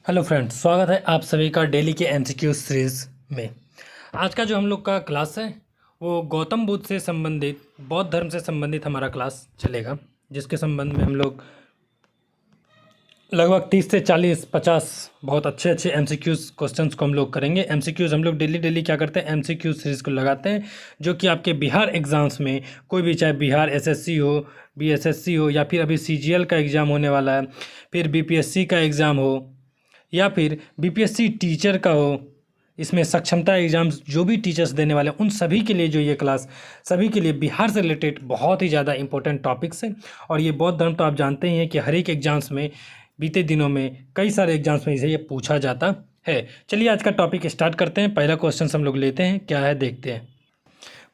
Hello friends, स्वागत है आप सभी का डेली के एमसीक्यू सीरीज़ में। आज का जो हम लोग का क्लास है वो गौतम बुद्ध से संबंधित, बौद्ध धर्म से संबंधित हमारा क्लास चलेगा, जिसके संबंध में हम लोग लगभग 30 से 40-50 बहुत अच्छे अच्छे एमसीक्यूज़ क्वेश्चंस को हम लोग करेंगे। एमसीक्यूज़ हम लोग डेली क्या करते हैं, एमसीक्यू सीरीज़ को लगाते हैं, जो कि आपके बिहार एग्ज़ाम्स में कोई भी, चाहे बिहार एसएससी हो, बीएसएससी हो, या फिर अभी सीजीएल का एग्ज़ाम होने वाला है, फिर बीपीएससी का एग्ज़ाम हो, या फिर बीपीएससी टीचर का हो, इसमें सक्षमता एग्ज़ाम्स जो भी टीचर्स देने वाले हैं उन सभी के लिए जो ये क्लास सभी के लिए बिहार से रिलेटेड बहुत ही ज़्यादा इंपॉर्टेंट टॉपिक्स हैं। और ये बौद्ध धर्म तो आप जानते ही हैं कि हर एक एग्जाम्स में, बीते दिनों में कई सारे एग्जाम्स में इसे ये पूछा जाता है। चलिए आज का टॉपिक स्टार्ट करते हैं। पहला क्वेश्चन हम लोग लेते हैं, क्या है देखते हैं।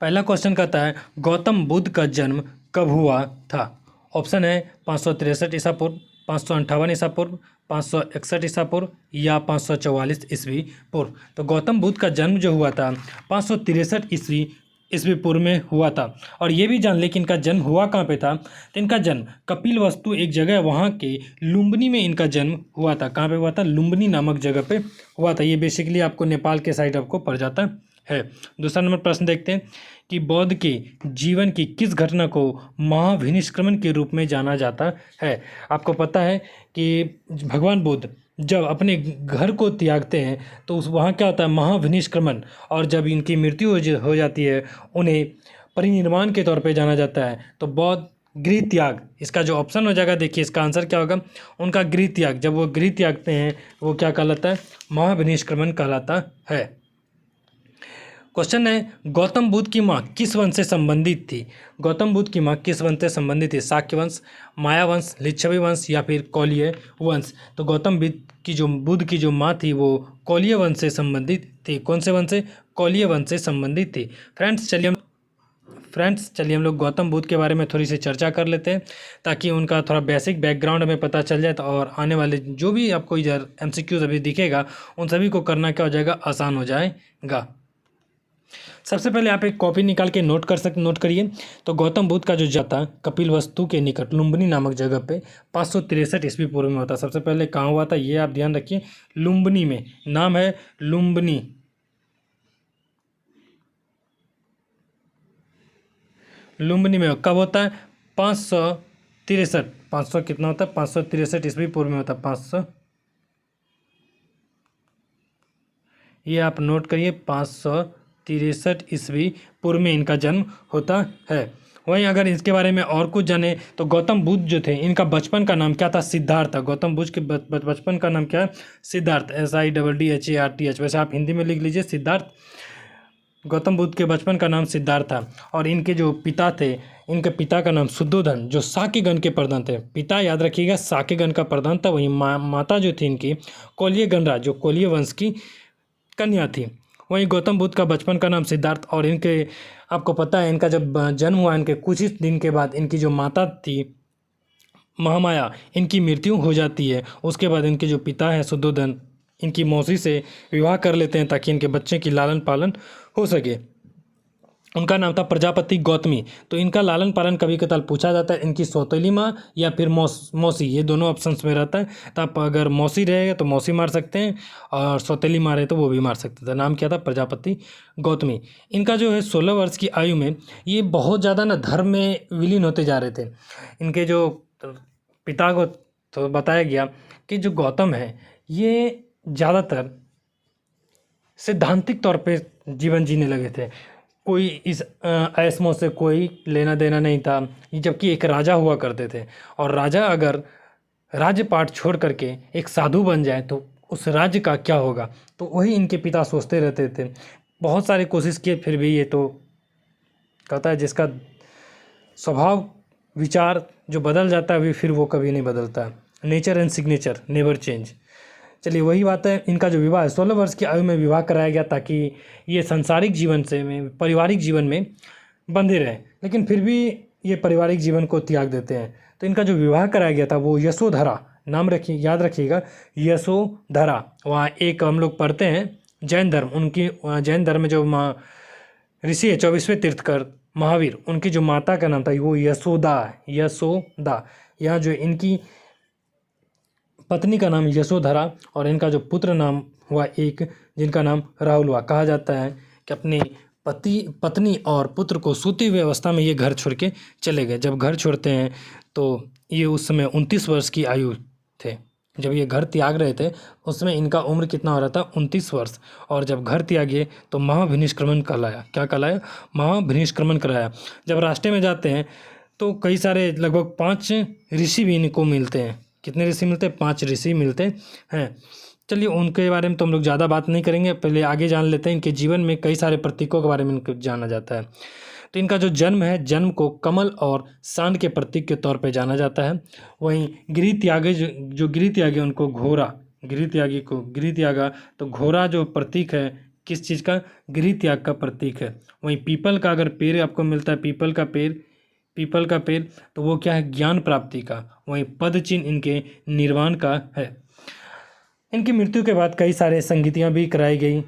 पहला क्वेश्चन कहता है, गौतम बुद्ध का जन्म कब हुआ था? ऑप्शन है 563 ईसा पूर्व, 558 ईसा पूर्व, 561 ईसा पूर्व या 544 ईस्वी पूर्व। तो गौतम बुद्ध का जन्म जो हुआ था 563 ईस्वी पूर्व में हुआ था। और ये भी जान ले कि इनका जन्म हुआ कहाँ पे था। तो इनका जन्म कपिलवस्तु एक जगह है, वहाँ के लुम्बिनी में इनका जन्म हुआ था। कहाँ पे हुआ था? लुम्बिनी नामक जगह पे हुआ था। ये बेसिकली आपको नेपाल के साइड आपको पड़ जाता है। दूसरा नंबर प्रश्न देखते हैं कि बौद्ध के जीवन की किस घटना को महाविनिष्क्रमण के रूप में जाना जाता है? आपको पता है कि भगवान बुद्ध जब अपने घर को त्यागते हैं तो उस वहाँ क्या होता है? महाविनिष्क्रमण। और जब इनकी मृत्यु हो जाती है उन्हें परिनिर्वाण के तौर पे जाना जाता है। तो बौद्ध गृह त्याग, इसका जो ऑप्शन हो जाएगा, देखिए इसका आंसर क्या होगा, उनका गृह त्याग। जब वो गृह त्यागते हैं वो क्या कहलाता है? महाविनिष्क्रमण कहलाता है। क्वेश्चन है, गौतम बुद्ध की माँ किस वंश से संबंधित थी? गौतम बुद्ध की माँ किस वंश से संबंधित थी? शाक्य वंश, माया वंश, लिच्छवी वंश या फिर कौलिय वंश? तो गौतम बुद्ध की जो माँ थी वो कौलिय वंश से संबंधित थी। कौन से वंश से? कौलिय वंश से संबंधित थी। फ्रेंड्स चलिए हम लोग गौतम बुद्ध के बारे में थोड़ी सी चर्चा कर लेते हैं, ताकि उनका थोड़ा बेसिक बैकग्राउंड हमें पता चल जाए। तो और आने वाले जो भी आपको इधर एमसीक्यूज अभी दिखेगा उन सभी को करना क्या हो जाएगा? आसान हो जाएगा। सबसे पहले आप एक कॉपी निकाल के नोट करिए। तो गौतम बुद्ध का जो जाता कपिलवस्तु के निकट लुम्बिनी नामक जगह पे 563 ईस्वी पूर्व में होता। सबसे पहले कहाँ हुआ था ये आप ध्यान रखिए, लुम्बिनी में। नाम है लुम्बिनी। लुम्बिनी में कब होता है? 563 कितना होता है? 563 ईस्वी पूर्व में होता है। 500, ये आप नोट करिए, 563 ईस्वी पूर्व में इनका जन्म होता है। वहीं अगर इसके बारे में और कुछ जाने तो गौतम बुद्ध जो थे इनका बचपन का नाम क्या था? सिद्धार्थ था। गौतम बुद्ध के बचपन का नाम क्या है? सिद्धार्थ, SIDDHARTH। वैसे आप हिंदी में लिख लीजिए सिद्धार्थ। गौतम बुद्ध के बचपन का नाम सिद्धार्थ था। और इनके जो पिता थे, इनके पिता का नाम शुद्धोधन, जो साक्यगण के प्रधान थे। पिता याद रखिएगा साक्यगण का प्रधान था। वहीं माता जो थी इनकी कौलिय गणराज, जो कौलिय वंश की कन्या थी। वहीं गौतम बुद्ध का बचपन का नाम सिद्धार्थ। और इनके, आपको पता है इनका जब जन्म हुआ, इनके कुछ ही दिन के बाद इनकी जो माता थी महामाया, इनकी मृत्यु हो जाती है। उसके बाद इनके जो पिता हैं शुद्धोधन, इनकी मौसी से विवाह कर लेते हैं ताकि इनके बच्चे की लालन पालन हो सके। उनका नाम था प्रजापति गौतमी। तो इनका लालन पालन कभी कभार पूछा जाता है, इनकी सौतेली माँ या फिर मौसी, ये दोनों ऑप्शंस में रहता है। तो आप अगर मौसी रहेगा तो मौसी मार सकते हैं, और सौतेली माँ रहे तो वो भी मार सकते थे। नाम क्या था? प्रजापति गौतमी। इनका जो है 16 वर्ष की आयु में ये बहुत ज़्यादा ना धर्म में विलीन होते जा रहे थे। इनके जो पिता को तो बताया गया कि जो गौतम है ये ज़्यादातर सिद्धांतिक तौर पे जीवन जीने लगे थे। कोई इस ऐस्मों से कोई लेना देना नहीं था। जबकि एक राजा हुआ करते थे, और राजा अगर राज्यपाट छोड़ करके एक साधु बन जाए तो उस राज्य का क्या होगा? तो वही इनके पिता सोचते रहते थे। बहुत सारे कोशिश किए, फिर भी ये तो कहता है जिसका स्वभाव विचार जो बदल जाता है फिर वो कभी नहीं बदलता। Nature and signature never change. चलिए वही बात है, इनका जो विवाह है 16 वर्ष की आयु में विवाह कराया गया, ताकि ये सांसारिक जीवन से पारिवारिक जीवन में बंधे रहें। लेकिन फिर भी ये पारिवारिक जीवन को त्याग देते हैं। तो इनका जो विवाह कराया गया था वो यशोधरा, नाम रखिए, याद रखिएगा, यशोधरा। वहाँ एक हम लोग पढ़ते हैं जैन धर्म, उनकी जैन धर्म में जो ऋषि है 24वें तीर्थकर महावीर, उनकी जो माता का नाम था वो यशोदा। यहाँ जो इनकी पत्नी का नाम यशोधरा और इनका जो पुत्र नाम हुआ एक, जिनका नाम राहुल हुआ। कहा जाता है कि अपने पत्नी और पुत्र को सोती हुई अवस्था में ये घर छोड़ के चले गए। जब घर छोड़ते हैं तो ये उस समय 29 वर्ष की आयु थे। जब ये घर त्याग रहे थे उस समय इनका उम्र कितना हो रहा था? 29 वर्ष। और जब घर त्यागे तो महाभिनिष्क्रमण कहलाया। क्या कहलाया? महाभिनिष्क्रमण कराया। जब रास्ते में जाते हैं तो कई सारे लगभग 5 ऋषि भी इनको मिलते हैं। कितने ऋषि मिलते हैं? 5 ऋषि मिलते हैं। चलिए उनके बारे में तो हम लोग ज़्यादा बात नहीं करेंगे, पहले आगे जान लेते हैं। इनके जीवन में कई सारे प्रतीकों के बारे में इनको जाना जाता है। तो इनका जो जन्म है, जन्म को कमल और सान के प्रतीक के तौर पे जाना जाता है। वहीं गृह त्यागी, जो गृह त्यागी उनको घोड़ा, गृह त्यागी को गृह त्यागा, तो घोड़ा जो प्रतीक है किस चीज़ का? गृह त्याग का प्रतीक है। वहीं पीपल का अगर पेड़ आपको मिलता है, पीपल का पेड़, तो वो क्या है? ज्ञान प्राप्ति का। वहीं पद चिन्ह इनके निर्वाण का है। इनकी मृत्यु के बाद कई सारे संगीतियाँ भी कराई गई।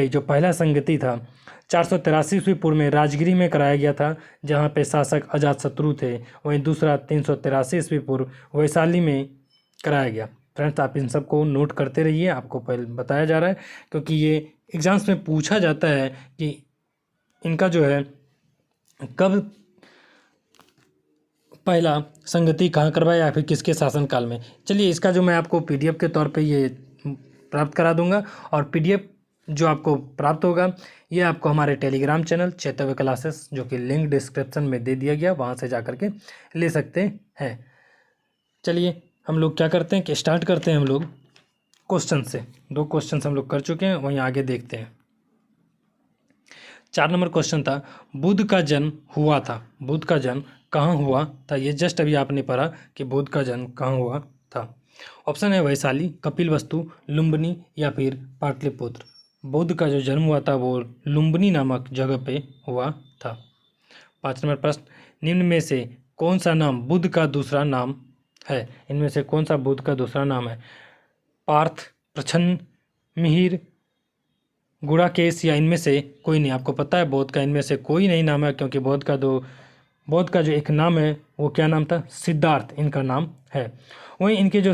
जो पहला संगति था 483 ईस्वी पूर्व में राजगिरी में कराया गया था, जहाँ पे शासक अजातशत्रु थे। वहीं दूसरा 383 ईस्वी पूर्व वैशाली में कराया गया। फ्रेंड्स, आप इन सबको नोट करते रहिए, आपको पहले बताया जा रहा है क्योंकि ये एग्जाम्स में पूछा जाता है कि इनका जो है कब पहला संगति कहाँ करवाया या फिर किसके शासनकाल में। चलिए इसका जो मैं आपको पीडीएफ के तौर पे ये प्राप्त करा दूंगा, और पीडीएफ जो आपको प्राप्त होगा ये आपको हमारे टेलीग्राम चैनल चैतव्य क्लासेस, जो कि लिंक डिस्क्रिप्शन में दे दिया गया, वहाँ से जा कर के ले सकते हैं। चलिए हम लोग क्या करते हैं कि स्टार्ट करते हैं हम लोग क्वेश्चन से। 2 क्वेश्चन हम लोग कर चुके हैं, वहीं आगे देखते हैं। 4 नंबर क्वेश्चन था, बुद्ध का जन्म हुआ था। बुद्ध का जन्म कहाँ हुआ था? ये जस्ट अभी आपने पढ़ा कि बुद्ध का जन्म कहाँ हुआ था। ऑप्शन है वैशाली, कपिलवस्तु, लुम्बिनी या फिर पाटलिपुत्र। बुद्ध का जो जन्म हुआ था वो लुम्बिनी नामक जगह पे हुआ था। 5 नंबर प्रश्न, निम्न में से कौन सा नाम बुद्ध का दूसरा नाम है? इनमें से कौन सा बुद्ध का दूसरा नाम है? पार्थ, प्रछन्न, मिहिर, गुड़ाकेश या इनमें से कोई नहीं? आपको पता है बौद्ध का इनमें से कोई नहीं नाम है, क्योंकि बौद्ध का जो एक नाम है वो क्या नाम था? सिद्धार्थ इनका नाम है। वहीं इनके जो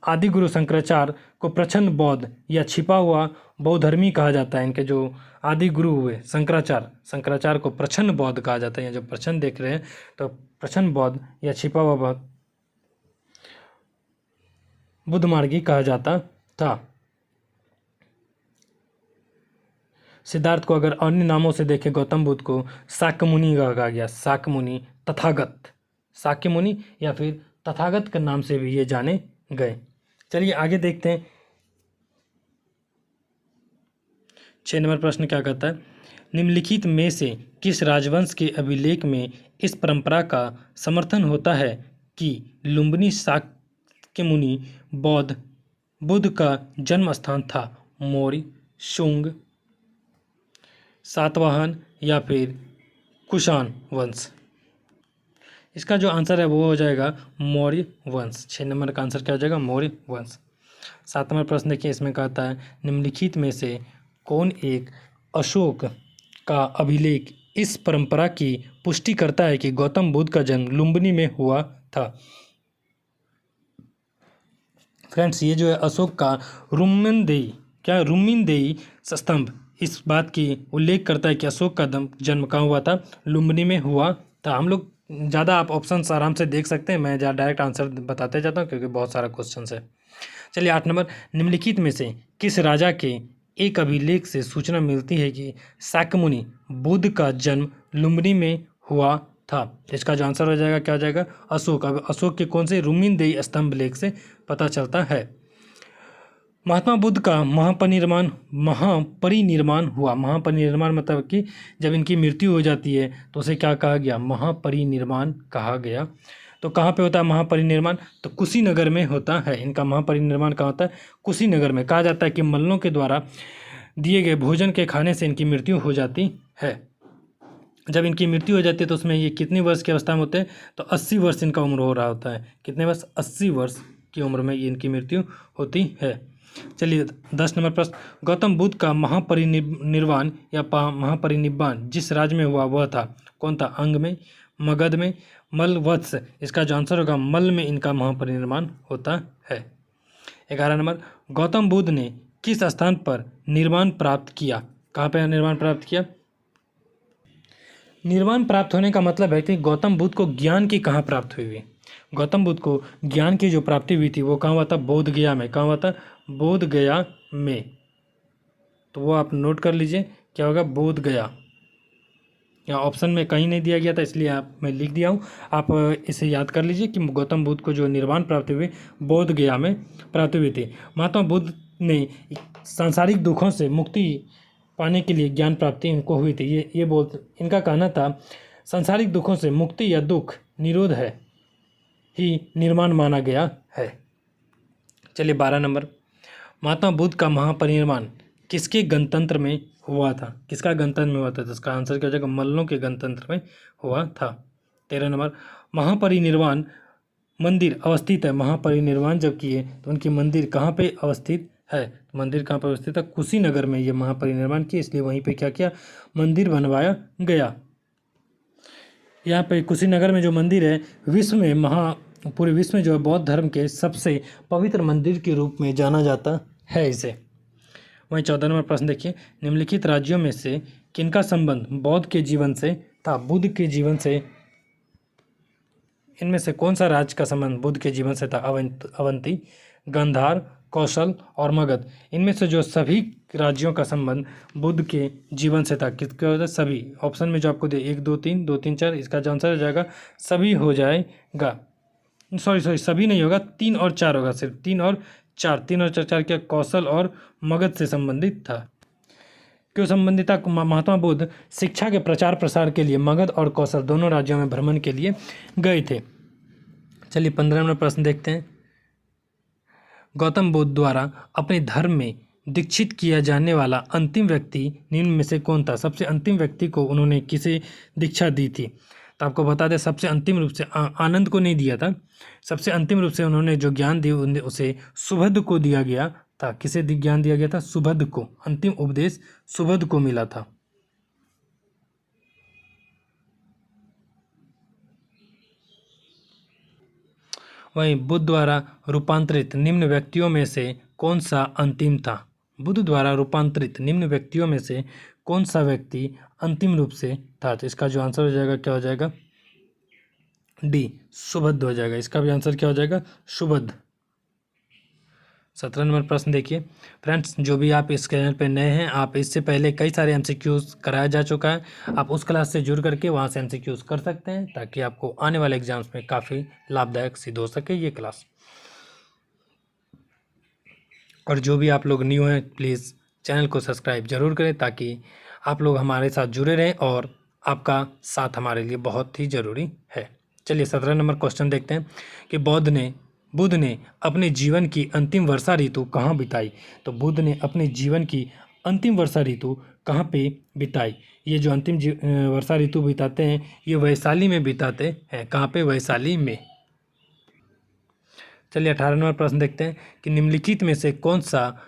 आदि गुरु शंकराचार्य को प्रछन्न बौद्ध या छिपा हुआ बौद्ध धर्मी कहा जाता है। इनके जो आदि गुरु हुए शंकराचार्य को प्रछन्न बौद्ध कहा जाता है। यहाँ जो प्रछन्न देख रहे हैं तो प्रछन्न बौद्ध या छिपा हुआ बौद्ध बुद्ध मार्गी कहा जाता था। सिद्धार्थ को अगर अन्य नामों से देखें, गौतम बुद्ध को शाक्य मुनि कहा गया। शाक्य मुनि, तथागत, शाक्य मुनि या फिर तथागत के नाम से भी ये जाने गए। चलिए आगे देखते हैं। 6 नंबर प्रश्न क्या कहता है? निम्नलिखित में से किस राजवंश के अभिलेख में इस परंपरा का समर्थन होता है कि लुम्बिनी शाक्य मुनि बुद्ध का जन्म स्थान था? मौर्य, शुंग, सातवाहन या फिर कुषाण वंश। इसका जो आंसर है वो हो जाएगा मौर्य वंश। 6 नंबर का आंसर क्या हो जाएगा? मौर्य वंश। 7 नंबर प्रश्न देखिए, इसमें कहता है निम्नलिखित में से कौन एक अशोक का अभिलेख इस परंपरा की पुष्टि करता है कि गौतम बुद्ध का जन्म लुम्बिनी में हुआ था? फ्रेंड्स, ये जो है अशोक का रुम्मिनदेई स्तंभ इस बात की उल्लेख करता है कि अशोक का जन्म कहाँ हुआ था? लुम्बिनी में हुआ था। हम लोग ज़्यादा आप ऑप्शन आराम से देख सकते हैं, मैं ज़्यादा डायरेक्ट आंसर बताते जाता हूँ क्योंकि बहुत सारा क्वेश्चन है। चलिए 8 नंबर, निम्नलिखित में से किस राजा के एक अभिलेख से सूचना मिलती है कि शाक्य मुनि बुद्ध का जन्म लुम्बिनी में हुआ था? इसका जो आंसर हो जाएगा क्या हो जाएगा? अशोक। अब अशोक के कौन से? रुम्मिनदेई स्तंभ लेख से पता चलता है। महात्मा बुद्ध का महापरिनिर्वाण हुआ। महापरिनिर्वाण मतलब कि जब इनकी मृत्यु हो जाती है तो उसे क्या कहा गया? महापरिनिर्वाण कहा गया। तो कहाँ पे होता है महापरिनिर्वाण? तो कुशीनगर में होता है। इनका महापरिनिर्वाण कहाँ होता है? कुशीनगर में। कहा जाता है कि मल्लों के द्वारा दिए गए भोजन के खाने से इनकी मृत्यु हो जाती है। जब इनकी मृत्यु हो जाती है तो उसमें ये कितनी वर्ष की अवस्था में होते हैं? तो 80 वर्ष इनका उम्र हो रहा होता है। कितने वर्ष? 80 वर्ष की उम्र में ये इनकी मृत्यु होती है। चलिए 10 नंबर प्रश्न, गौतम बुद्ध का महापरिनिर्वाण या महापरिनिब्बाण जिस राज्य में हुआ वह था? कौन था? अंग में, मगध में, मलवत्स, इसका जो आंसर होगा मल में इनका महापरिनिर्वाण होता है। 11 नंबर, गौतम बुद्ध ने किस स्थान पर निर्वाण प्राप्त किया? कहाँ पर निर्वाण प्राप्त किया? निर्वाण प्राप्त होने का मतलब है कि गौतम बुद्ध को ज्ञान की कहाँ प्राप्त हुई? गौतम बुद्ध को ज्ञान की जो प्राप्ति हुई थी वो कहाँ हुआ था? बोध गया में। कहाँ हुआ था? बोध गया में। तो वो आप नोट कर लीजिए, क्या होगा? बोध गया। यहाँ ऑप्शन में कहीं नहीं दिया गया था, इसलिए मैं लिख दिया हूँ। आप इसे याद कर लीजिए कि गौतम बुद्ध को जो निर्वाण प्राप्ति हुई बोध गया में प्राप्ति हुई थी। महात्मा बुद्ध ने सांसारिक दुखों से मुक्ति पाने के लिए ज्ञान प्राप्ति इनको हुई थी। ये इनका कहना था सांसारिक दुखों से मुक्ति या दुख निरोध है ही निर्वाण माना गया है। चलिए 12 नंबर, महात्मा बुद्ध का महापरिनिर्वाण किसके गणतंत्र में हुआ था? किसका गणतंत्र में हुआ था? तो इसका आंसर क्या हो जाएगा? मल्लों के गणतंत्र में हुआ था। 13 नंबर, महापरिनिर्वाण मंदिर अवस्थित है। महापरिनिर्वाण जब किए तो उनकी मंदिर कहाँ पे अवस्थित है? तो मंदिर कहाँ पर अवस्थित है? कुशीनगर में ये महापरिनिर्वाण किए, इसलिए वहीं पे क्या किया? मंदिर बनवाया गया। यहाँ पे कुशीनगर में जो मंदिर है विश्व में पूरे विश्व में जो है बौद्ध धर्म के सबसे पवित्र मंदिर के रूप में जाना जाता है इसे। वहीं 14 नंबर प्रश्न देखिए, निम्नलिखित राज्यों में से किनका संबंध बौद्ध के जीवन से था? बुद्ध के जीवन से इनमें से कौन सा राज्य का संबंध बुद्ध के जीवन से था? अवंती, गांधार, कौशल और मगध। इनमें से जो सभी राज्यों का संबंध बुद्ध के जीवन से था। किसके होता है? सभी। ऑप्शन में जो आपको दे 1 2 3 2 3 4, इसका जो आंसर हो जाएगा सभी हो जाएगा। सॉरी सभी नहीं होगा, 3 और 4 होगा, सिर्फ 3 और 4। 3 और 4 क्या? कौशल और मगध से संबंधित था। क्यों संबंधित था? महात्मा बुद्ध शिक्षा के प्रचार प्रसार के लिए मगध और कौशल दोनों राज्यों में भ्रमण के लिए गए थे। चलिए 15 नंबर प्रश्न देखते हैं। गौतम बुद्ध द्वारा अपने धर्म में दीक्षित किया जाने वाला अंतिम व्यक्ति निम्न में से कौन था? सबसे अंतिम व्यक्ति को उन्होंने किसे दीक्षा दी थी? तो आपको बता दें, सबसे अंतिम रूप से आनंद को नहीं दिया था। सबसे अंतिम रूप से उन्होंने जो ज्ञान दिया उसे सुबुद्ध को दिया गया था। किसे ज्ञान दिया गया था? सुबुद्ध को। अंतिम उपदेश सुबुद्ध को मिला था। वहीं बुद्ध द्वारा रूपांतरित निम्न व्यक्तियों में से कौन सा अंतिम था? बुद्ध द्वारा रूपांतरित निम्न व्यक्तियों में से कौन सा व्यक्ति अंतिम रूप से था? तो इसका जो आंसर हो जाएगा क्या हो जाएगा? डी, सुबुद्ध हो जाएगा। इसका भी आंसर क्या हो जाएगा? सुबुद्ध। 17 नंबर प्रश्न देखिए। फ्रेंड्स, जो भी आप इस चैनल पे नए हैं, आप इससे पहले कई सारे एमसीक्यूज कराया जा चुका है। आप उस क्लास से जुड़ करके वहाँ से एमसीक्यूज कर सकते हैं, ताकि आपको आने वाले एग्जाम्स में काफ़ी लाभदायक सिद्ध हो सके ये क्लास। और जो भी आप लोग न्यू हैं, प्लीज़ चैनल को सब्सक्राइब जरूर करें, ताकि आप लोग हमारे साथ जुड़े रहें, और आपका साथ हमारे लिए बहुत ही ज़रूरी है। चलिए 17 नंबर क्वेश्चन देखते हैं कि बुद्ध ने अपने जीवन की अंतिम वर्षा ऋतु कहाँ बिताई? तो बुद्ध ने अपने जीवन की अंतिम वर्षा ऋतु कहाँ पे बिताई? ये जो अंतिम वर्षा ऋतु बिताते हैं ये वैशाली में बिताते हैं। कहाँ पे? वैशाली में। चलिए 18 नंबर प्रश्न देखते हैं कि निम्नलिखित में से कौन सा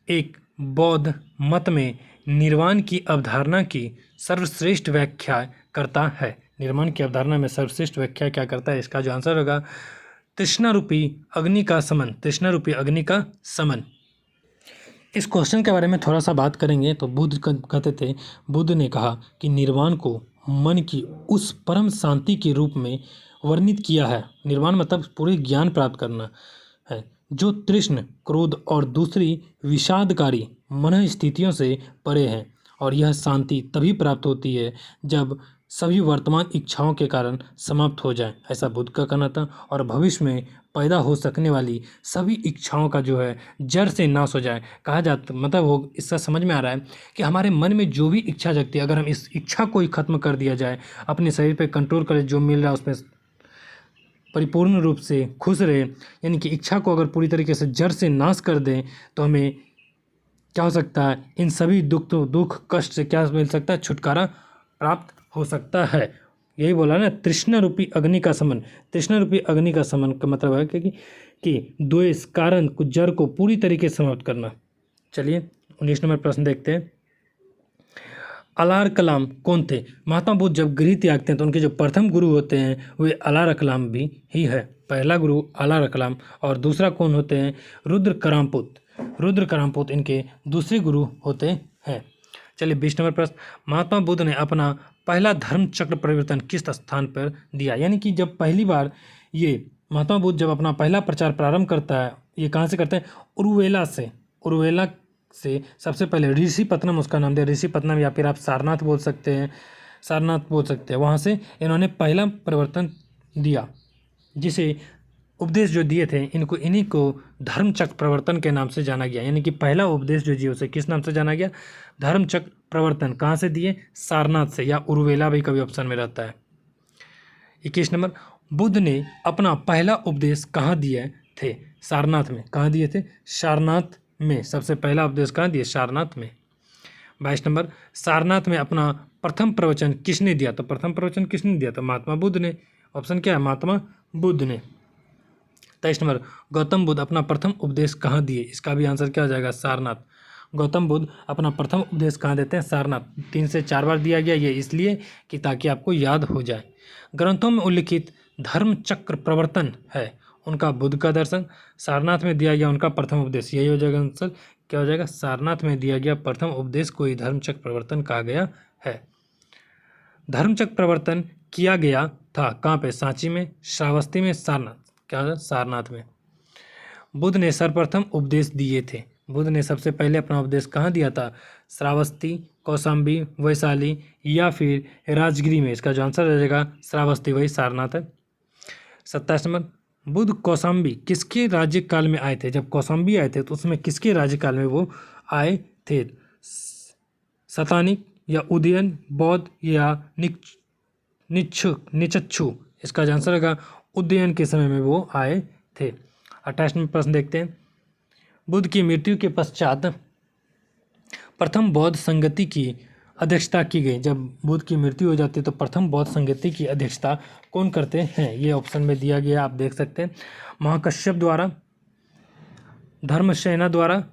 एक बौद्ध मत में निर्वाण की अवधारणा की सर्वश्रेष्ठ व्याख्या करता है? निर्वाण की अवधारणा में सर्वश्रेष्ठ व्याख्या क्या करता है? इसका जो आंसर होगा तृष्णा रूपी अग्नि का समन। तृष्णा रूपी अग्नि का समन। इस क्वेश्चन के बारे में थोड़ा सा बात करेंगे। तो बुद्ध कहते थे, बुद्ध ने कहा कि निर्वाण को मन की उस परम शांति के रूप में वर्णित किया है। निर्वाण मतलब पूरे ज्ञान प्राप्त करना है, जो तृष्ण, क्रोध और दूसरी विषादकारी मन स्थितियों से परे है। और यह शांति तभी प्राप्त होती है जब सभी वर्तमान इच्छाओं के कारण समाप्त हो जाए, ऐसा बुद्ध का कहना था। और भविष्य में पैदा हो सकने वाली सभी इच्छाओं का जो है जड़ से नाश हो जाए। कहा जाता मतलब वो इससे समझ में आ रहा है कि हमारे मन में जो भी इच्छा जगती है, अगर हम इस इच्छा को ही खत्म कर दिया जाए, अपने शरीर पे कंट्रोल करें, जो मिल रहा है उसमें परिपूर्ण रूप से खुश रहे, यानी कि इच्छा को अगर पूरी तरीके से जड़ से नाश कर दें, तो हमें क्या हो सकता है? इन सभी दुख कष्ट से क्या मिल सकता है? छुटकारा प्राप्त हो सकता है। यही बोला ना, तृष्णा रूपी अग्नि का समन। तृष्णा रूपी अग्नि का समन का मतलब है कि द्वेष कारण कुछ जड़ को पूरी तरीके से समाप्त करना। चलिए 19 नंबर प्रश्न देखते हैं। अलार कलाम कौन थे? महात्मा बुद्ध जब गृह त्यागते हैं तो उनके जो प्रथम गुरु होते हैं वे अलार कलाम भी ही है। पहला गुरु अलार कलाम और दूसरा कौन होते हैं? रुद्र करामपुत। रुद्र करामपुत इनके दूसरे गुरु होते हैं। चलिए 20 नंबर प्रश्न, महात्मा बुद्ध ने अपना पहला धर्म चक्र परिवर्तन किस स्थान पर दिया? यानी कि जब पहली बार ये महात्मा बुद्ध जब अपना पहला प्रचार प्रारंभ करता है, ये कहाँ से करते हैं? उरुवेला से। उरुवेला से सबसे पहले ऋषिपत्तनम उसका नाम दिया, ऋषिपत्तनम या फिर आप सारनाथ बोल सकते हैं, सारनाथ बोल सकते हैं। वहाँ से इन्होंने पहला परिवर्तन दिया, जिसे उपदेश जो दिए थे इन्हीं को धर्मचक्र प्रवर्तन के नाम से जाना गया। यानी कि पहला उपदेश जो दिया उसे किस नाम से जाना गया? धर्मचक्र प्रवर्तन। कहाँ से दिए? सारनाथ से, या उरुवेला भी कभी ऑप्शन में रहता है। 21 नंबर, बुद्ध ने अपना पहला उपदेश कहाँ दिए थे? सारनाथ में। कहाँ दिए थे? सारनाथ में। सबसे पहला उपदेश कहाँ दिए? सारनाथ में। 22 नंबर, सारनाथ में अपना प्रथम प्रवचन किसने दिया? तो प्रथम प्रवचन किसने दिया? तो महात्मा बुद्ध ने। ऑप्शन क्या है? महात्मा बुद्ध ने। 23 नंबर, गौतम बुद्ध अपना प्रथम उपदेश कहाँ दिए? इसका भी आंसर क्या हो जाएगा? सारनाथ। गौतम बुद्ध अपना प्रथम उपदेश कहाँ देते हैं? सारनाथ। 3 से 4 बार दिया गया, ये इसलिए कि ताकि आपको याद हो जाए। ग्रंथों में उल्लिखित धर्म चक्र प्रवर्तन है उनका बुद्ध का दर्शन, सारनाथ में दिया गया उनका प्रथम उपदेश। यही हो जाएगा आंसर। क्या हो जाएगा? सारनाथ में दिया गया प्रथम उपदेश को ही धर्मचक्र प्रवर्तन कहा गया है। धर्मचक्र प्रवर्तन किया गया था कहाँ पे? सांची में, श्रावस्ती में, सारनाथ। क्या है? सारनाथ में। बुद्ध ने सर्वप्रथम उपदेश दिए थे। बुद्ध ने सबसे पहले अपना उपदेश कहाँ दिया था? श्रावस्ती, कौशाम्बी, वैशाली या फिर राजगिरी में। इसका जो आंसर हो जाएगा श्रावस्ती, वही सारनाथ है। 27 नंबर, बुद्ध कौशाम्बी किसके राज्यकाल में आए थे? जब कौशाम्बी आए थे तो उसमें किसके राज्यकाल में वो आए थे? सतानिक या उदयन, बौद्ध या निचच्छू। इसका जो आंसर होगा उदयन के समय में वो आए थे। 28 नंबर प्रश्न देखते हैं, बुद्ध की मृत्यु के पश्चात प्रथम बौद्ध संगति की अध्यक्षता की गई। जब बुद्ध की मृत्यु हो जाती है तो प्रथम बौद्ध संगति की अध्यक्षता कौन करते हैं? ये ऑप्शन में दिया गया, आप देख सकते हैं। महाकश्यप द्वारा, धर्मसेना द्वारा,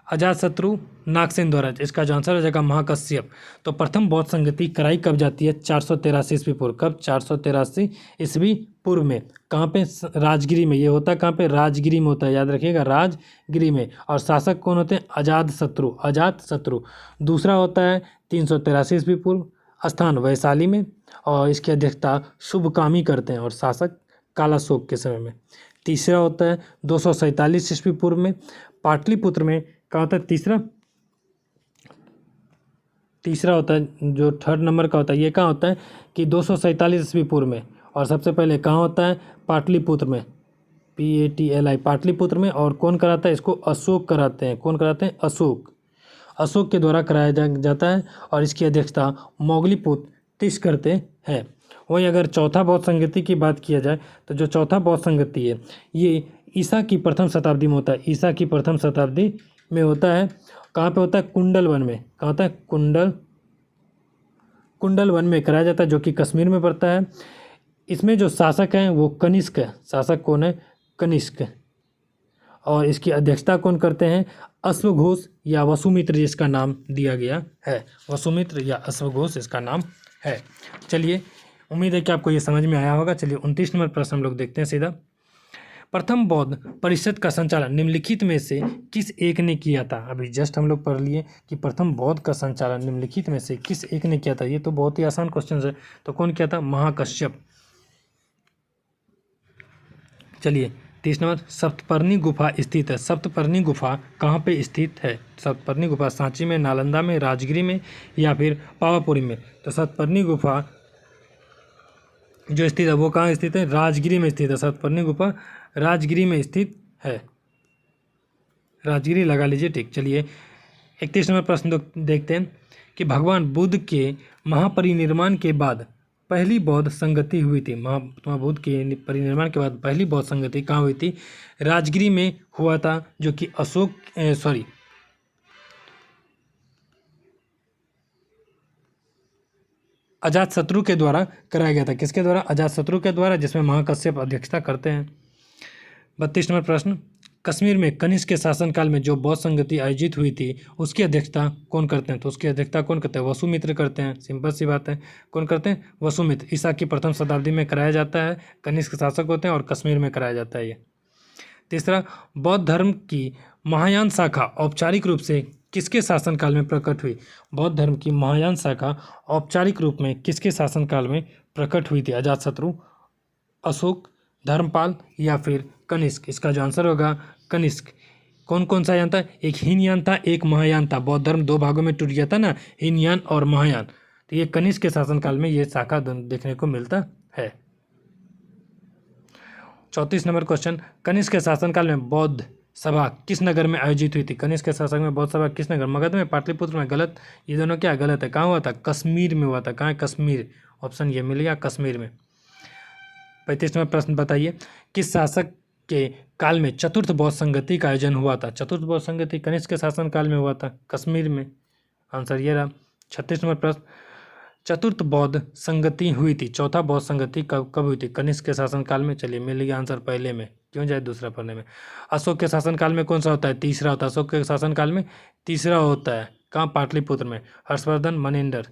अजातशत्रु, नागसेन द्वारा। इसका जो आंसर हो जाएगा महाकश्यप। तो प्रथम बौद्ध संगति कराई कब जाती है? 483 ईस्वी पूर्व। कब? 483 ईस्वी पूर्व में। कहाँ पे? राजगिरी में। ये होता है कहाँ पे? राजगिरी में होता है, याद रखिएगा, राजगिरी में। और शासक कौन होते हैं? अजातशत्रु। अजातशत्रु। दूसरा होता है 383 ईस्वी पूर्व, स्थान वैशाली में, और इसकी अध्यक्षता शुभकामी करते हैं और शासक कालाशोक के समय में। तीसरा होता है 247 ईस्वी पूर्व में, पाटलिपुत्र में। कहाँ होता है? तीसरा होता है जो थर्ड नंबर का होता है, ये कहाँ होता है कि 247 ईस्वी पूर्व में। और सबसे पहले कहाँ होता है? पाटलिपुत्र में, PATLI, पाटलिपुत्र में। और कौन कराता है इसको? अशोक कराते हैं। कौन कराते हैं? अशोक के द्वारा कराया जाता है। और इसकी अध्यक्षता मोगलीपुत्र तीस करते हैं। वहीं अगर चौथा बौद्ध संगति की बात किया जाए तो जो चौथा बौद्ध संगति है ये ईसा की प्रथम शताब्दी में होता है। ईसा की प्रथम शताब्दी में होता है। कहाँ पे होता है? कुंडल वन में। कहाँ होता है? कुंडल वन में कराया जाता है, जो कि कश्मीर में पड़ता है। इसमें जो शासक हैं वो कनिष्क है। शासक कौन है? कनिष्क। और इसकी अध्यक्षता कौन करते हैं? अश्वघोष या वसुमित्र, जिसका नाम दिया गया है। वसुमित्र या अश्वघोष इसका नाम है। चलिए, उम्मीद है कि आपको ये समझ में आया होगा। चलिए 29 नंबर प्रश्न हम लोग देखते हैं सीधा। प्रथम बौद्ध परिषद का संचालन निम्नलिखित में से किस एक ने किया था? अभी जस्ट हम लोग पढ़ लिए कि प्रथम बौद्ध का संचालन निम्नलिखित में से किस एक ने किया था। ये तो बहुत ही आसान क्वेश्चन है। तो कौन किया था? महाकश्यप। चलिए 30 नंबर, सप्तपर्णी गुफा स्थित है। सप्तपर्णी गुफा कहाँ पे स्थित है? सप्तपर्णी गुफा सांची में, नालंदा में, राजगिरी में या फिर पावापुरी में। तो सप्तपर्णी गुफा जो स्थित है वो कहाँ स्थित है? राजगिरी में स्थित है। सप्तपर्णी गुफा राजगिरी में स्थित है। राजगिरी लगा लीजिए, ठीक। चलिए 31 नंबर प्रश्न देखते हैं कि भगवान बुद्ध के महापरिनिर्वाण के बाद पहली बौद्ध संगति हुई थी। महात्मा बुद्ध के परिनिर्वाण के बाद पहली बौद्ध संगति कहाँ हुई थी? राजगिरी में हुआ था, जो कि अजातशत्रु के द्वारा कराया गया था। किसके द्वारा? अजातशत्रु के द्वारा, जिसमें महाकश्यप अध्यक्षता करते हैं। 32 नंबर प्रश्न, कश्मीर में कनिष्क के शासनकाल में जो बौद्ध संगति आयोजित हुई थी उसकी अध्यक्षता कौन करते हैं? तो उसकी अध्यक्षता कौन करते हैं? वसुमित्र करते हैं। सिंपल सी बात है, कौन करते हैं? वसुमित्र। ईसा की प्रथम शताब्दी में कराया जाता है, कनिष्क शासक होते हैं और कश्मीर में कराया जाता है ये। तीसरा, बौद्ध धर्म की महायान शाखा औपचारिक रूप से किसके शासनकाल में प्रकट हुई? बौद्ध धर्म की महायान शाखा औपचारिक रूप में किसके शासनकाल में प्रकट हुई थी? अजातशत्रु, अशोक, धर्मपाल या फिर कनिष्क? इसका जो आंसर होगा कनिष्क। कौन कौन सा यान था? एक हीनयान था, एक महायान था। बौद्ध धर्म दो भागों में टूट गया था ना, हीनयान और महायान। तो ये कनिष्क के शासनकाल में ये शाखा देखने को मिलता है। 34 नंबर क्वेश्चन, कनिष्क के शासनकाल में बौद्ध सभा किस नगर में आयोजित हुई थी? कनिष्क के शासक में बौद्ध सभा किस नगर? मगध में, पाटलिपुत्र में? गलत, ये दोनों क्या गलत है। कहाँ हुआ था? कश्मीर में हुआ था। कहाँ? कश्मीर। ऑप्शन ये मिल गया, कश्मीर में। 35 नंबर प्रश्न बताइए, किस शासक के काल में चतुर्थ बौद्ध संगति का आयोजन हुआ था? चतुर्थ बौद्ध संगति कनिष्क के शासन काल में हुआ था, कश्मीर में। आंसर ये रहा। 36 नंबर प्रश्न, चतुर्थ बौद्ध संगति हुई थी, चौथा बौद्ध संगति कब हुई थी? कनिष्क के शासन काल में। चलिए मिल गया आंसर पहले में, क्यों जाए दूसरा पढ़ने में। अशोक के शासन काल में कौन सा होता है? तीसरा होता है। अशोक के शासन काल में तीसरा होता है। कहाँ? पाटलिपुत्र में। हर्षवर्धन, मनेंद्र।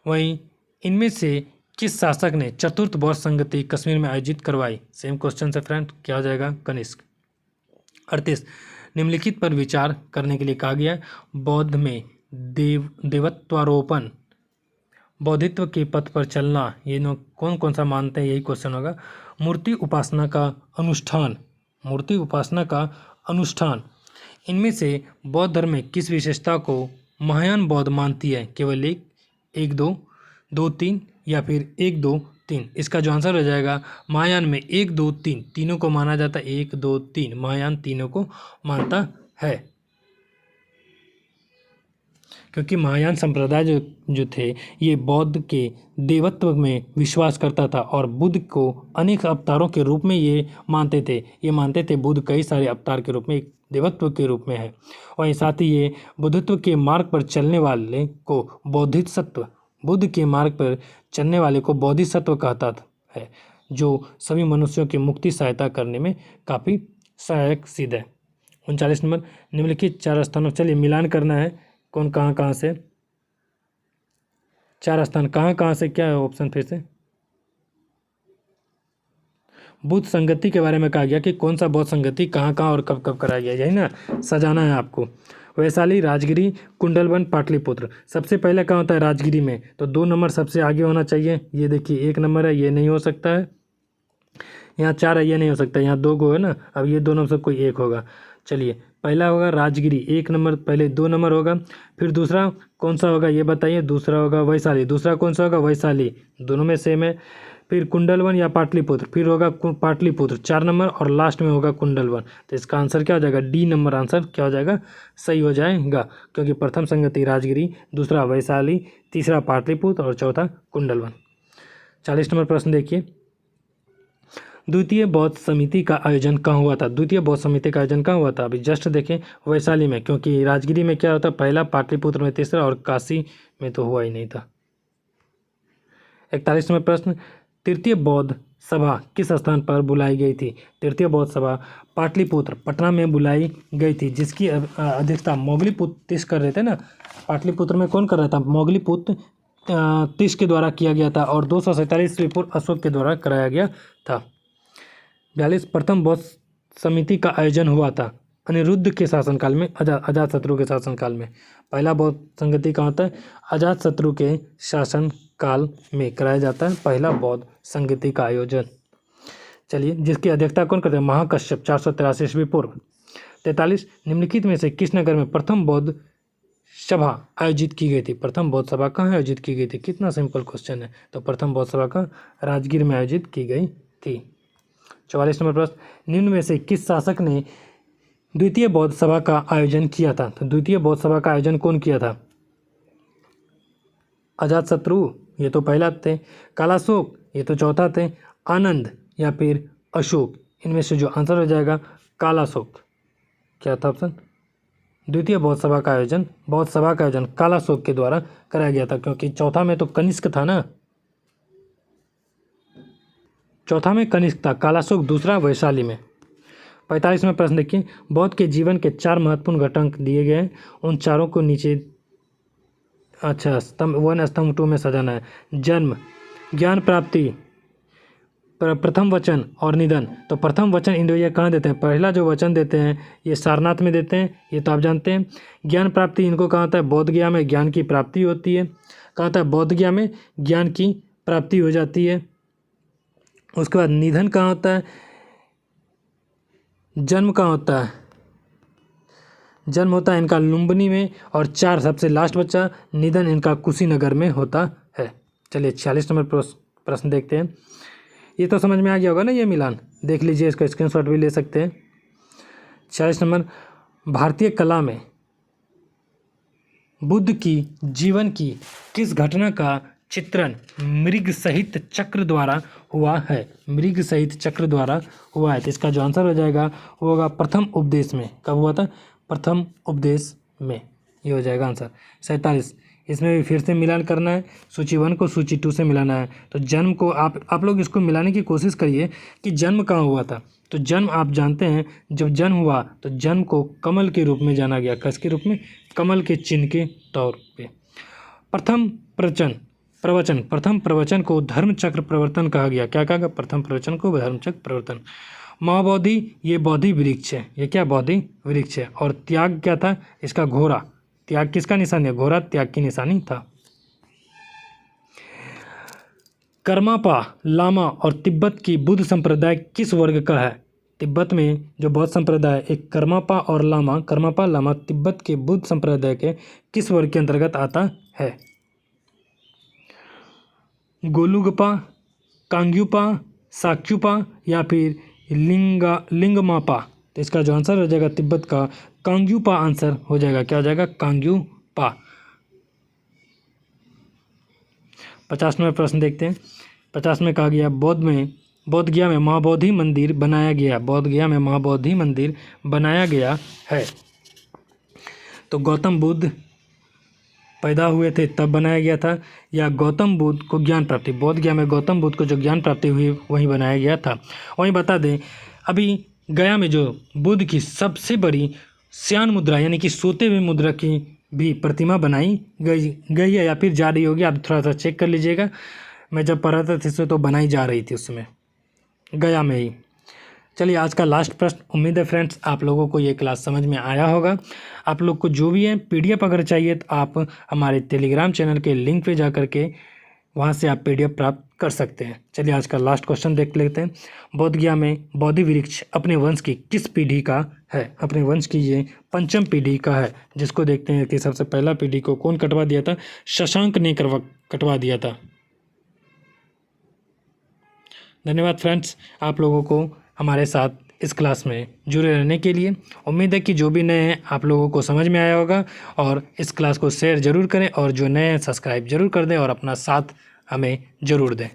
वहीं इनमें से किस शासक ने चतुर्थ बौद्ध संगति कश्मीर में आयोजित करवाई? सेम क्वेश्चन से फ्रेंड, क्या हो जाएगा? कनिष्क। 38, निम्नलिखित पर विचार करने के लिए कहा गया है। बौद्ध में देवत्वारोपण, बौद्धित्व के पथ पर चलना, ये कौन कौन सा मानते हैं? यही क्वेश्चन होगा। मूर्ति उपासना का अनुष्ठान, मूर्ति उपासना का अनुष्ठान, इनमें से बौद्ध धर्म में किस विशेषता को महायान बौद्ध मानती है? केवल एक, दो, 2, 3 या फिर 1, 2, 3? इसका जो आंसर हो जाएगा, महायान में 1, 2, 3 तीनों को माना जाता है। 1, 2, 3 महायान तीनों को मानता है, क्योंकि महायान संप्रदाय जो थे ये बौद्ध के देवत्व में विश्वास करता था और बुद्ध को अनेक अवतारों के रूप में ये मानते थे। ये मानते थे बुद्ध कई सारे अवतार के रूप में, एक देवत्व के रूप में है। वहीं साथ ही ये बुद्धत्व के मार्ग पर चलने वाले को बोधिसत्व, बुद्ध के मार्ग पर चलने वाले को बोधिसत्व कहता है, जो सभी मनुष्यों की मुक्ति सहायता करने में काफ़ी सहायक सिद्ध है। 39 नंबर, निम्नलिखित 4 स्थानों, चलिए मिलान करना है कौन कहाँ से, 4 स्थान कहाँ से, क्या है ऑप्शन फिर से? बुद्ध संगति के बारे में कहा गया कि कौन सा बौद्ध संगति कहाँ और कब कब कराया गया, यही ना सजाना है आपको। वैशाली, राजगिरी, कुंडलवन, पाटलिपुत्र। सबसे पहले कहाँ होता है? राजगिरी में। तो 2 नंबर सबसे आगे होना चाहिए। ये देखिए 1 नंबर है, ये नहीं हो सकता है। यहाँ 4 है, ये नहीं हो सकता। यहाँ 2 गो है ना, अब ये दोनों में से कोई एक होगा। चलिए पहला होगा राजगिरी, 1 नंबर, पहले 2 नंबर होगा। फिर दूसरा कौन सा होगा ये बताइए? दूसरा होगा वैशाली। दूसरा कौन सा होगा? वैशाली, दोनों में सेम है। फिर कुंडलवन या पाटलिपुत्र, फिर होगा पाटलिपुत्र 4 नंबर, और लास्ट में होगा कुंडलवन। तो इसका आंसर क्या हो जाएगा? डी नंबर आंसर क्या हो जाएगा? सही हो जाएगा, क्योंकि प्रथम संगति राजगिरी, दूसरा वैशाली, तीसरा पाटलिपुत्र और चौथा कुंडलवन। 40 नंबर प्रश्न देखिए, द्वितीय बौद्ध समिति का आयोजन कहाँ हुआ था? द्वितीय बौद्ध समिति का आयोजन कहाँ हुआ था? अभी जस्ट देखें, वैशाली में, क्योंकि राजगिरी में क्या होता? पहला, पाटलिपुत्र में तीसरा, और काशी में तो हुआ ही नहीं था। 41 नंबर प्रश्न, तृतीय बौद्ध सभा किस स्थान पर बुलाई गई थी? तृतीय बौद्ध सभा पाटलिपुत्र, पटना में बुलाई गई थी, जिसकी अध्यक्षता मोगलीपुत्र तिष्क कर रहे थे ना। पाटलिपुत्र में कौन कर रहा था? मोगलीपुत्र तिष्क के द्वारा किया गया था, और 247 ईस्वी पूर्व अशोक के द्वारा कराया गया था। 42, प्रथम बौद्ध समिति का आयोजन हुआ था अनिरुद्ध के शासनकाल में, अजातशत्रु के शासनकाल में। पहला बौद्ध संगति कहाँ होता है? अजातशत्रु के शासनकाल में कराया जाता है पहला बौद्ध संगति का आयोजन। चलिए, जिसकी अध्यक्षता कौन करते हैं? महाकश्यप, 483 ईस्वी पूर्व। 43, निम्नलिखित में से किस नगर में प्रथम बौद्ध सभा आयोजित की गई थी? प्रथम बौद्ध सभा कहाँ आयोजित की गई थी? कितना सिंपल क्वेश्चन है। तो प्रथम बौद्ध सभा का राजगीर में आयोजित की गई थी। 44 नंबर प्रश्न, निम्न में से किस शासक ने द्वितीय बौद्ध सभा का आयोजन किया था? तो द्वितीय बौद्ध सभा का आयोजन कौन किया था? अजातशत्रु, ये तो पहला थे। कालाशोक, ये तो चौथा थे। आनंद या फिर अशोक, इनमें से जो आंसर हो जाएगा कालाशोक। क्या था ऑप्शन? द्वितीय बौद्ध सभा का आयोजन कालाशोक के द्वारा कराया गया था, क्योंकि चौथा में तो कनिष्क था ना, चौथा में कनिष्क था, कालाशोक दूसरा, वैशाली में। 45वें प्रश्न देखिए, बौद्ध के जीवन के 4 महत्वपूर्ण घटक दिए गए हैं, उन चारों को नीचे स्तंभ 1 स्तंभ 2 में सजाना है। जन्म, ज्ञान प्राप्ति, प्रथम वचन और निधन। तो प्रथम वचन इंद्रिय कहाँ देते हैं? पहला जो वचन देते हैं ये सारनाथ में देते हैं, ये तो आप जानते हैं। ज्ञान प्राप्ति इनको कहाँ होता है? बोध गया में ज्ञान की प्राप्ति होती है। कहाँ होता है? बोध गया में ज्ञान की प्राप्ति हो जाती है। उसके बाद निधन कहाँ होता है? जन्म कहाँ होता है? जन्म होता है इनका लुम्बिनी में। और 4 सबसे लास्ट बच्चा निधन इनका कुशीनगर में होता है। चलिए 46 नंबर प्रश्न देखते हैं। ये तो समझ में आ गया होगा ना, ये मिलान देख लीजिए, इसका स्क्रीनशॉट भी ले सकते हैं। 46 नंबर, भारतीय कला में बुद्ध की जीवन की किस घटना का चित्रण मृग सहित चक्र द्वारा हुआ है? मृग सहित चक्र द्वारा हुआ है। तो इसका जो आंसर हो जाएगा वो होगा प्रथम उपदेश में। कब हुआ था? प्रथम उपदेश में। ये हो जाएगा आंसर। 47, इसमें भी फिर से मिलान करना है, सूची 1 को सूची 2 से मिलाना है। तो जन्म को आप लोग इसको मिलाने की कोशिश करिए कि जन्म कहाँ हुआ था। तो जन्म आप जानते हैं, जब जन्म हुआ तो जन्म को कमल के रूप में जाना गया। किसके रूप में? कमल के चिन्ह के तौर पे। प्रथम प्रवचन को धर्मचक्र प्रवर्तन कहा गया। क्या कहा गया? प्रथम प्रवचन को धर्मचक्र प्रवर्तन। महाबोधि, ये बोधि वृक्ष है। ये क्या? बोधि वृक्ष है। और त्याग क्या था? इसका घोड़ा। त्याग किसका निशानी है? घोड़ा त्याग की निशानी था। कर्मापा, लामा और तिब्बत की बुद्ध संप्रदाय किस वर्ग का है? तिब्बत में जो बौद्ध संप्रदाय, एक कर्मापा और लामा, कर्मापा लामा तिब्बत के बुद्ध संप्रदाय के किस वर्ग के अंतर्गत आता है? गोलुगपा, कांग्युपा, साक्युपा या फिर लिंगमापा। तो इसका जो आंसर हो जाएगा तिब्बत का कांग्युपा आंसर हो जाएगा। क्या हो जाएगा? कांग्युपा। 50 नंबर प्रश्न देखते हैं। 50 में कहा गया, बोध गया में महाबोधि मंदिर बनाया गया। बोध गया में महाबोधि मंदिर बनाया गया है। तो गौतम बुद्ध पैदा हुए थे तब बनाया गया था, या गौतम बुद्ध को ज्ञान प्राप्ति, बोध गया में गौतम बुद्ध को जो ज्ञान प्राप्ति हुई वहीं बनाया गया था। वहीं बता दें, अभी गया में जो बुद्ध की सबसे बड़ी श्यान मुद्रा यानी कि सोते हुए मुद्रा की भी प्रतिमा बनाई गई है या फिर जा रही होगी। आप थोड़ा सा चेक कर लीजिएगा। मैं जब पढ़ा था इससे तो बनाई जा रही थी उसमें, गया में ही। चलिए आज का लास्ट प्रश्न। उम्मीद है फ्रेंड्स आप लोगों को ये क्लास समझ में आया होगा। आप लोग को जो भी है PDF अगर चाहिए तो आप हमारे टेलीग्राम चैनल के लिंक पे जा कर के वहाँ से आप PDF प्राप्त कर सकते हैं। चलिए आज का लास्ट क्वेश्चन देख लेते हैं। बोध गया में बोधि वृक्ष अपने वंश की किस पीढ़ी का है? अपने वंश की ये 5वीं पीढ़ी का है, जिसको देखते हैं कि सबसे पहला पीढ़ी को कौन कटवा दिया था? शशांक ने कटवा दिया था। धन्यवाद फ्रेंड्स आप लोगों को हमारे साथ इस क्लास में जुड़े रहने के लिए। उम्मीद है कि जो भी नए हैं आप लोगों को समझ में आया होगा, और इस क्लास को शेयर ज़रूर करें, और जो नए हैं सब्सक्राइब ज़रूर कर दें और अपना साथ हमें ज़रूर दें।